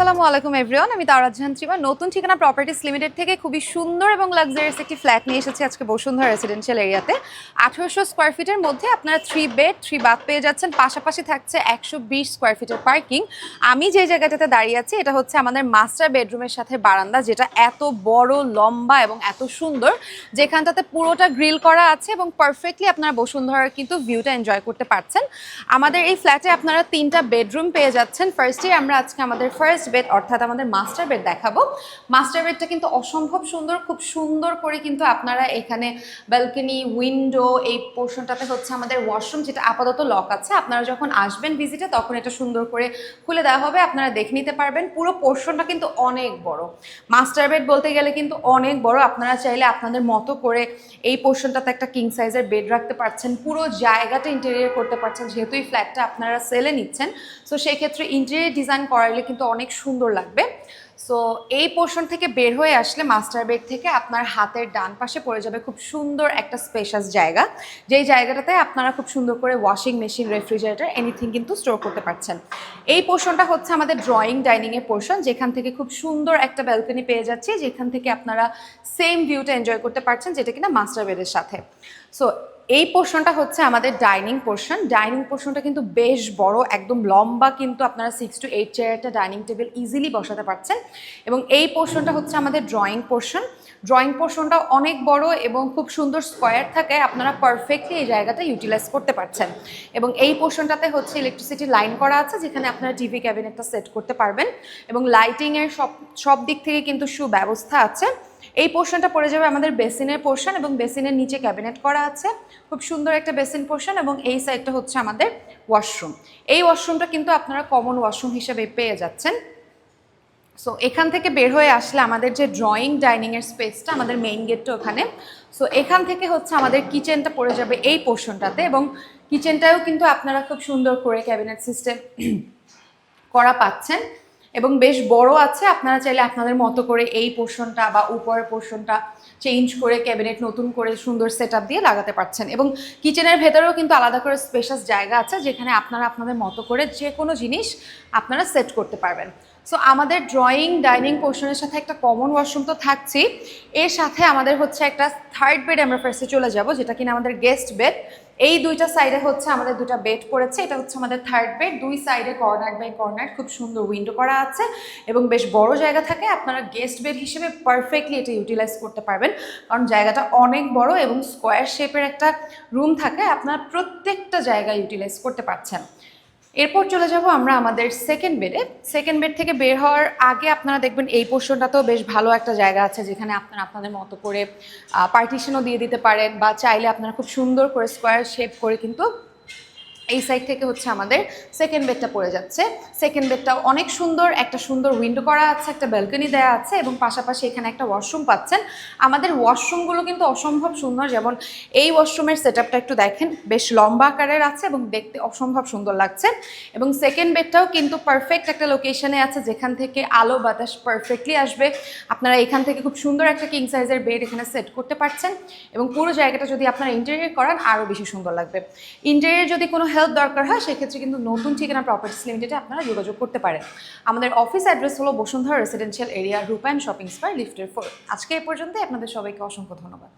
আসসালামু আলাইকুম এভরিওয়ান, আমি তাওরাত জাহান চিমা নতুন ঠিকানা প্রপার্টিস লিমিটেড থেকে খুবই সুন্দর এবং লাক্সারিয়াস একটি ফ্ল্যাট নিয়ে এসেছি আজকে বসুন্ধরা রেসিডেন্সিয়াল এরিয়াতে। 1800 স্কোয়ার ফিটের মধ্যে আপনারা 3 বেড 3 বাথ পেয়ে যাচ্ছেন, পাশাপাশি থাকছে 120 স্কোয়ার ফিটের পার্কিং। আমি যে জায়গাটাতে দাঁড়িয়ে আছি এটা হচ্ছে আমাদের মাস্টার বেডরুমের সাথে বারান্দা, যেটা এত বড়, লম্বা এবং এত সুন্দর, যেখানটাতে পুরোটা গ্রিল করা আছে এবং পারফেক্টলি আপনারা বসুন্ধরার কিন্তু ভিউটা এনজয় করতে পারছেন। আমাদের এই ফ্ল্যাটে আপনারা 3টা বেডরুম পেয়ে যাচ্ছেন। ফার্স্টে আমরা আজকে আমাদের ফার্স্ট বেড অর্থাৎ আমাদের মাস্টার বেড দেখাবো। মাস্টার বেডটা কিন্তু অসম্ভব সুন্দর, খুব সুন্দর করে কিন্তু আপনারা এখানে ব্যালকনি, উইন্ডো, এই পোর্শনটাতে হচ্ছে আমাদের ওয়াশরুম, যেটা আপাতত লক আছে। আপনারা যখন আসবেন ভিজিটে তখন এটা সুন্দর করে খুলে দেওয়া হবে, আপনারা দেখে নিতে পারবেন। পুরো পোর্শনটা কিন্তু অনেক বড়। মাস্টার বেড বলতে গেলে কিন্তু অনেক বড়। আপনারা চাইলে আপনাদের মতো করে এই পোর্শনটাতে একটা কিং সাইজের বেড রাখতে পারছেন, পুরো জায়গাটা ইন্টেরিয়র করতে পারছেন। যেহেতু এই ফ্ল্যাটটা আপনারা সেলে নিচ্ছেন, সো সেই ক্ষেত্রে ইন্টেরিয়র ডিজাইন করাইলে কিন্তু অনেক সুন্দর লাগবে। সো এই পোর্শন থেকে বের হয়ে আসলে মাস্টার বেড থেকে আপনার হাতের ডান পাশে পড়ে যাবে খুব সুন্দর একটা স্পেশাস জায়গা, যেই জায়গাটাতে আপনারা খুব সুন্দর করে ওয়াশিং মেশিন, রেফ্রিজারেটর, এনিথিং কিন্তু স্টোর করতে পারছেন। এই পোর্শনটা হচ্ছে আমাদের ড্রয়িং ডাইনিংয়ের পোর্শন, যেখান থেকে খুব সুন্দর একটা ব্যালকনি পেয়ে যাচ্ছি, যেখান থেকে আপনারা সেম ভিউটা এনজয় করতে পারছেন, যেটা কিনা মাস্টার বেডের সাথে। সো এই পোর্শনটা হচ্ছে আমাদের ডাইনিং পোর্শন। ডাইনিং পোর্শনটা কিন্তু বেশ বড়, একদম লম্বা, কিন্তু আপনারা 6 to 8 চেয়ার একটা ডাইনিং টেবিল ইজিলি বসাতে পারছেন। এবং এই পোর্শনটা হচ্ছে আমাদের ড্রয়িং পোর্শন। ড্রয়িং পোর্শনটা অনেক বড় এবং খুব সুন্দর স্কোয়ার থাকে, আপনারা পারফেক্টলি এই জায়গাটা ইউটিলাইজ করতে পারছেন। এবং এই পোর্শনটাতে হচ্ছে ইলেকট্রিসিটি লাইন করা আছে, যেখানে আপনারা টিভি ক্যাবিনেটটা সেট করতে পারবেন এবং লাইটিংয়ের সব দিক থেকে কিন্তু সুব্যবস্থা আছে। এই পোর্শনটা পড়ে যাবে আমাদের বেসিনের পোর্শন এবং বেসিনের নিচে ক্যাবিনেট করা আছে, খুব সুন্দর একটা বেসিন পোর্শন। এবং এই সাইডটা হচ্ছে আমাদের ওয়াশরুম। এই ওয়াশরুমটা কিন্তু আপনারা কমন ওয়াশরুম হিসেবে পেয়ে যাচ্ছেন। সো এখান থেকে বের হয়ে আসলে আমাদের যে ড্রয়িং ডাইনিংয়ের স্পেসটা, আমাদের মেইন গেটটা ওখানে। সো এখান থেকে হচ্ছে আমাদের কিচেনটা পড়ে যাবে এই পোর্শনটাতে, এবং কিচেনটাও কিন্তু আপনারা খুব সুন্দর করে ক্যাবিনেট সিস্টেম করা পাচ্ছেন এবং বেশ বড় আছে। আপনারা চাইলে আপনাদের মতো করে এই পোর্শনটা বা উপরের পোর্শনটা চেঞ্জ করে ক্যাবিনেট নতুন করে সুন্দর সেট আপ দিয়ে লাগাতে পারছেন। এবং কিচেনের ভেতরেও কিন্তু আলাদা করে স্পেশাস জায়গা আছে, যেখানে আপনারা আপনাদের মতো করে যে কোনো জিনিস আপনারা সেট করতে পারবেন। সো আমাদের ড্রয়িং ডাইনিং পোর্শনের সাথে একটা কমন ওয়াশরুম তো থাকছেই, এর সাথে আমাদের হচ্ছে একটা থার্ড বেড আমরা ফার্স্টে চলে যাব, যেটা কিনা আমাদের গেস্ট বেড। এই দুইটা সাইডে হচ্ছে আমাদের দুটা বেড পড়েছে, এটা হচ্ছে আমাদের থার্ড বেড। দুই সাইডে কর্নার বাই কর্নার খুব সুন্দর উইন্ডো করা আছে এবং বেশ বড় জায়গা থাকে। আপনারা গেস্ট বেড হিসেবে পারফেক্টলি এটা ইউটিলাইজ করতে পারবেন, কারণ জায়গাটা অনেক বড় এবং স্কোয়ার শেপের একটা রুম থাকে, আপনারা প্রত্যেকটা জায়গা ইউটিলাইজ করতে পারছেন। এরপর চলে যাব আমরা আমাদের সেকেন্ড বেডে। সেকেন্ড বেড থেকে বের হওয়ার আগে আপনারা দেখবেন এই পোর্শনটাতেও বেশ ভালো একটা জায়গা আছে, যেখানে আপনারা আপনাদের মতো করে পার্টিশনও দিয়ে দিতে পারেন, বা চাইলে আপনারা খুব সুন্দর করে স্কোয়ার শেপ করে কিন্তু এই সাইড থেকে হচ্ছে আমাদের সেকেন্ড বেডটা পড়ে যাচ্ছে। সেকেন্ড বেডটাও অনেক সুন্দর, একটা সুন্দর উইন্ডো করা আছে, একটা ব্যালকনি দেওয়া আছে এবং পাশাপাশি এখানে একটা ওয়াশরুম পাচ্ছেন। আমাদের ওয়াশরুমগুলো কিন্তু অসম্ভব সুন্দর, যেমন এই ওয়াশরুমের সেটআপটা একটু দেখেন, বেশ লম্বা আকারের আছে এবং দেখতে অসম্ভব সুন্দর লাগছে। এবং সেকেন্ড বেডটাও কিন্তু পারফেক্ট একটা লোকেশনে আছে, যেখান থেকে আলো বাতাস পারফেক্টলি আসবে। আপনারা এখান থেকে খুব সুন্দর একটা কিং সাইজের বেড এখানে সেট করতে পারছেন এবং পুরো জায়গাটা যদি আপনারা ইন্টেরিয়র করান আরও বেশি সুন্দর লাগবে। ইন্টেরিয়র যদি কোনো হেল্প দরকার হয়, সেক্ষেত্রে কিন্তু নতুন ঠিকানা প্রপার্টিস লিমিটেডে আপনারা যোগাযোগ করতে পারেন। আমাদের অফিস অ্যাড্রেস হলো বসুন্ধরা রেসিডেন্সিয়াল এরিয়া, রূপায়ণ শপিং স্কয়ার, লিফটের 4। আজকে এ পর্যন্তই। আপনাদের সবাইকে অসংখ্য ধন্যবাদ।